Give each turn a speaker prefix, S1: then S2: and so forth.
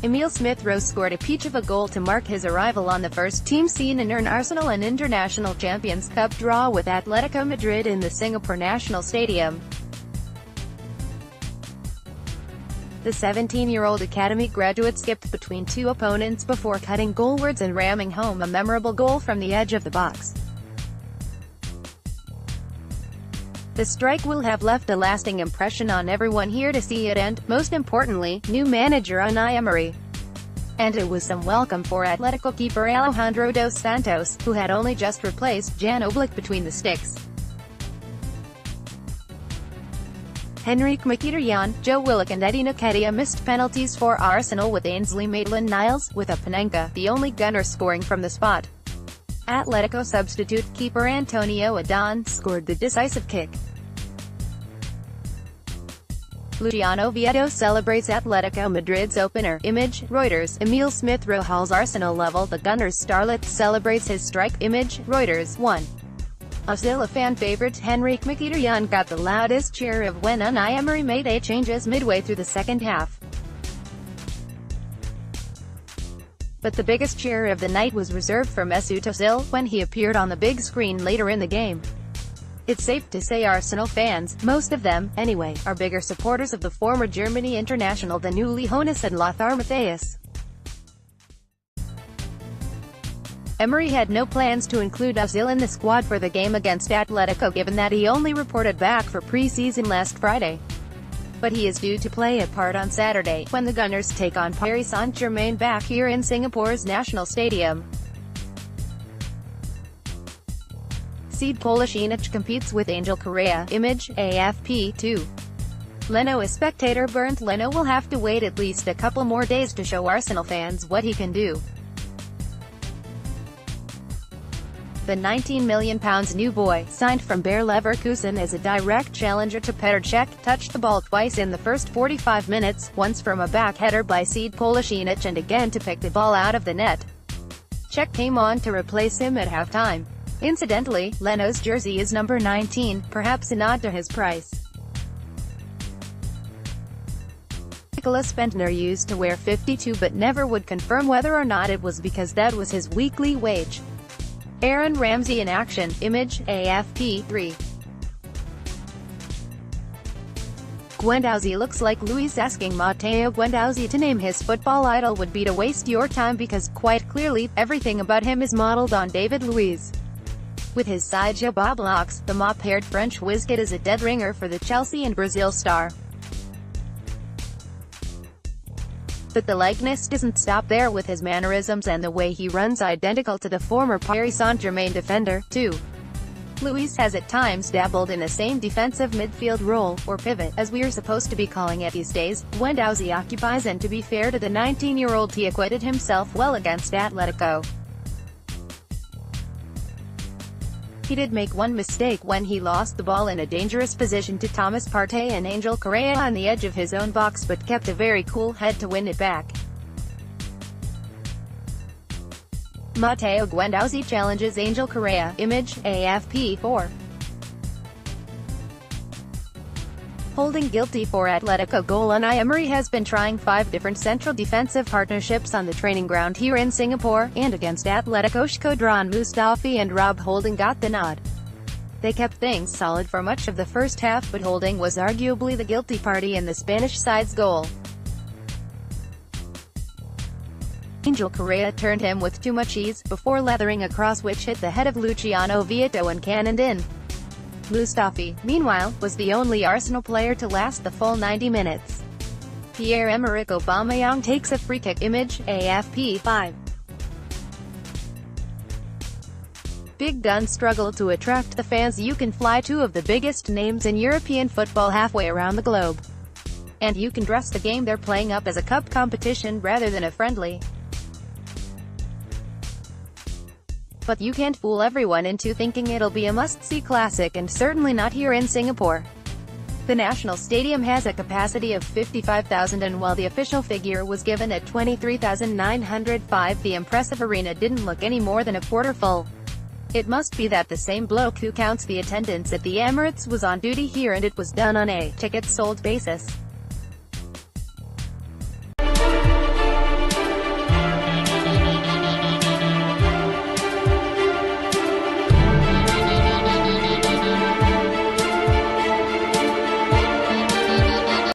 S1: Emile Smith Rowe scored a peach of a goal to mark his arrival on the first-team scene and earn Arsenal an International Champions Cup draw with Atletico Madrid in the Singapore National Stadium. The 17-year-old academy graduate skipped between two opponents before cutting goalwards and ramming home a memorable goal from the edge of the box. The strike will have left a lasting impression on everyone here to see it and, most importantly, new manager Unai Emery. And it was some welcome for Atletico keeper Alejandro dos Santos, who had only just replaced Jan Oblak between the sticks. Henrik Mkhitaryan, Joe Willock and Eddie Nketiah missed penalties for Arsenal with Ainsley Maitland-Niles, with a Panenka, the only gunner scoring from the spot. Atletico substitute keeper Antonio Adon scored the decisive kick. Luciano Vieto celebrates Atletico Madrid's opener. Image, Reuters. Emile Smith Rowe hauls Arsenal level. The Gunners starlet celebrates his strike. Image, Reuters. 1. Ozil, a fan favorite, Henrik Mkhitaryan got the loudest cheer of when Unai Emery made changes midway through the second half. But the biggest cheer of the night was reserved for Mesut Ozil, when he appeared on the big screen later in the game. It's safe to say Arsenal fans, most of them, anyway, are bigger supporters of the former Germany international than Uli Hoeneß and Lothar Matthäus. Emery had no plans to include Ozil in the squad for the game against Atletico given that he only reported back for pre-season last Friday. But he is due to play a part on Saturday, when the Gunners take on Paris Saint-Germain back here in Singapore's National Stadium. Seed Kolasinac competes with Angel Correa. Image, AFP 2. Leno. A spectator burnt. Leno will have to wait at least a couple more days to show Arsenal fans what he can do. The £19 million new boy, signed from Bayer Leverkusen as a direct challenger to Petr Cech, touched the ball twice in the first 45 minutes, once from a back header by Sead Kolasinac and again to pick the ball out of the net. Cech came on to replace him at halftime. Incidentally, Leno's jersey is number 19, perhaps a nod to his price. Nicolas Bendtner used to wear 52 but never would confirm whether or not it was because that was his weekly wage. Aaron Ramsey in action. Image, AFP 3. Guendouzi looks like Luis. Asking Matteo Guendouzi to name his football idol would be to waste your time because, quite clearly, everything about him is modeled on David Luiz. With his sideshow bob locks, the mop-haired French whiz-kid is a dead ringer for the Chelsea and Brazil star. But the likeness doesn't stop there, with his mannerisms and the way he runs identical to the former Paris Saint-Germain defender, too. Luis has at times dabbled in the same defensive midfield role, or pivot, as we're supposed to be calling it these days, Guendouzi occupies, and to be fair to the 19-year-old, he acquitted himself well against Atletico. He did make one mistake when he lost the ball in a dangerous position to Thomas Partey and Angel Correa on the edge of his own box, but kept a very cool head to win it back. Matteo Guendouzi challenges Angel Correa. Image, AFP 4. Holding guilty for Atletico goal. Unai Emery has been trying 5 different central defensive partnerships on the training ground here in Singapore, and against Atletico Shkodran Mustafi and Rob Holding got the nod. They kept things solid for much of the first half, but Holding was arguably the guilty party in the Spanish side's goal. Angel Correa turned him with too much ease, before leathering a cross which hit the head of Luciano Vieto and cannoned in. Mustafi, meanwhile, was the only Arsenal player to last the full 90 minutes. Pierre-Emerick Aubameyang takes a free kick. Image, AFP 5. Big Guns struggle to attract the fans. You can fly 2 of the biggest names in European football halfway around the globe. And you can dress the game they're playing up as a cup competition rather than a friendly. But you can't fool everyone into thinking it'll be a must-see classic, and certainly not here in Singapore. The National Stadium has a capacity of 55,000, and while the official figure was given at 23,905, the impressive arena didn't look any more than a quarter full. It must be that the same bloke who counts the attendance at the Emirates was on duty here, and it was done on a tickets sold basis.